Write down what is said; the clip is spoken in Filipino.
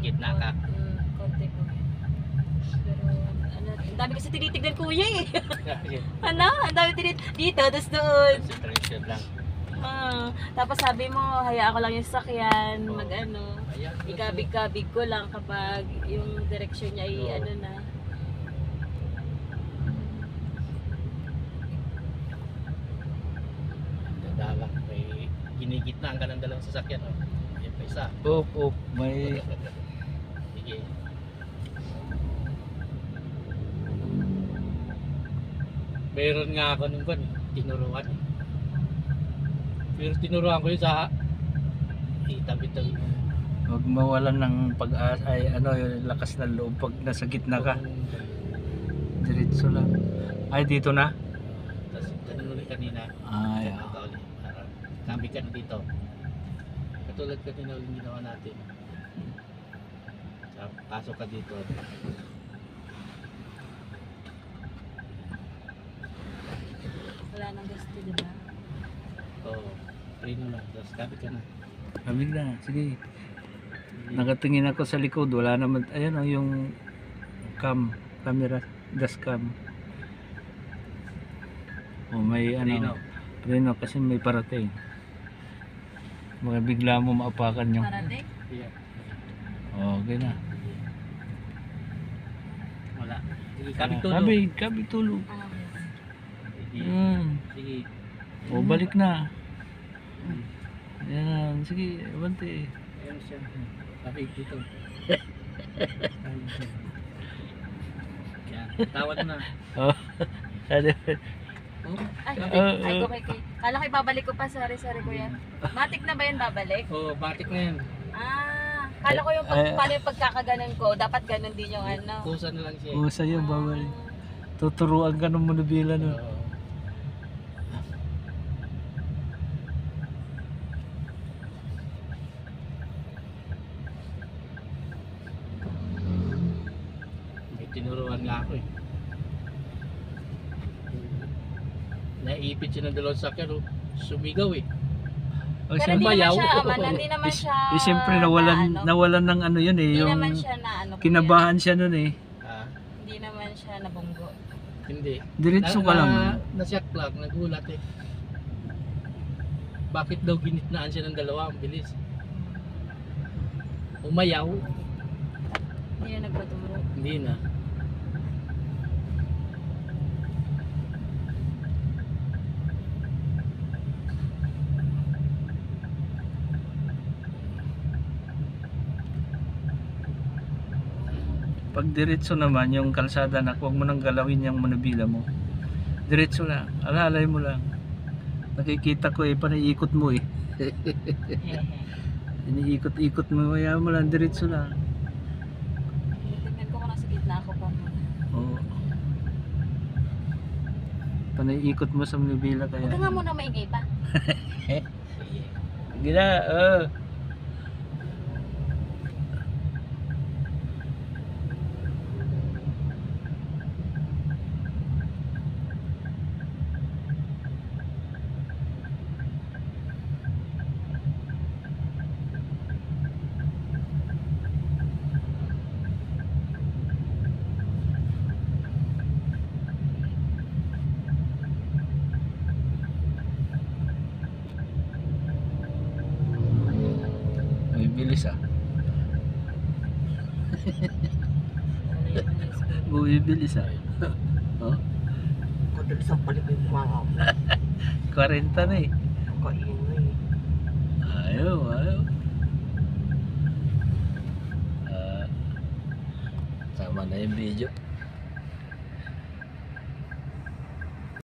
gitna ka. Konti ko. Pero, ano, ang dami kasi tinitignan kuya eh. Ano? Ang dami dito, tapos doon. Concentration lang. Tapos sabi mo, hayaan ko lang yung sakyan, Oo. mag-ano. Ayan. Ikabig-kabig ko lang kapag yung direksyon niya ay Oo. ano na. Dadalang. May ginigitnaan ka ng dalawang sasakyan. Oh. Ayan pa isa. May Sige. Meron nga ako nung ban, tinuruan. Pero tinuruan ko yun sa itabi-tabi. wag mawalan ng pag-asa ay ano yung lakas ng loob pag nasa gitna ka. Diretso lang. Ay dito na. Tapos ganun ulit kanina. Ay. Ganun ka ulit. Para tabi ka na dito. Katulad kanina ulit ginawa natin. Pasok ka dito. Wala nang gusto, di ba? Oo. Preno lang. Tapos tabi ka na. Kamig na. Sige. Nakatingin ako sa likod. Wala naman. Ayan o yung camera. Dashcam. O may Preno. ano. Preno kasi may parating. Mga bigla mo maapakan yung. Parating? Yeah. Okay na. Wala. Sige, kabig tulog. Kabig tulog. Sige. Sige. O balik na. Ayan. Sige. Abante. Ayan siya. Kabig dito. Yan. Tawad na. Oh. Ano? Oh. Ay, okay. Kala ko ibabalik ko pa, sorry kuya. Matik na ba yan babalik? Oh, batik na yan. Kala ko yung paano yung pagkakaganon ko, dapat ganon din yung ano. Kusa na lang siya. O sa'yo babalik. Tuturuan ka ng manubila no. Oo. May tinuruan nga ako eh. Naipit siya ng dalawang sakyan, oh. Sumigaw eh. O Pero hindi siyempre, naman siya, Bayaw. hindi naman siya, siyempre nawalan ng ano yun eh. hindi Yung naman siya na ano. kinabahan siya nun eh. Ah, Hindi naman siya nabunggo. hindi. Diretso ka lang. Nasyak lang, nagulat eh. Bakit daw ginitnaan siya ng dalawa? Ang bilis. Umayaw. Hindi na nagpaturo. Hindi na. Pag diretso naman yung kalsada na huwag mo nang galawin yung manubila mo. Diretso lang. Alalay mo lang. Nakikita ko eh, paniikot mo eh. Iniikot-ikot mo, kaya mo lang, diretso lang. Tingnan ko kung nasa gitna ako pa. Oo. Paniikot mo sa manubila kaya. Huwag ka nga muna maingay pa. Sige na, May bilis ah. Bumibilis ah. Oh, Kadal sa paligid mga 40 na eh. kaingay. Ayaw. Sama na yung video.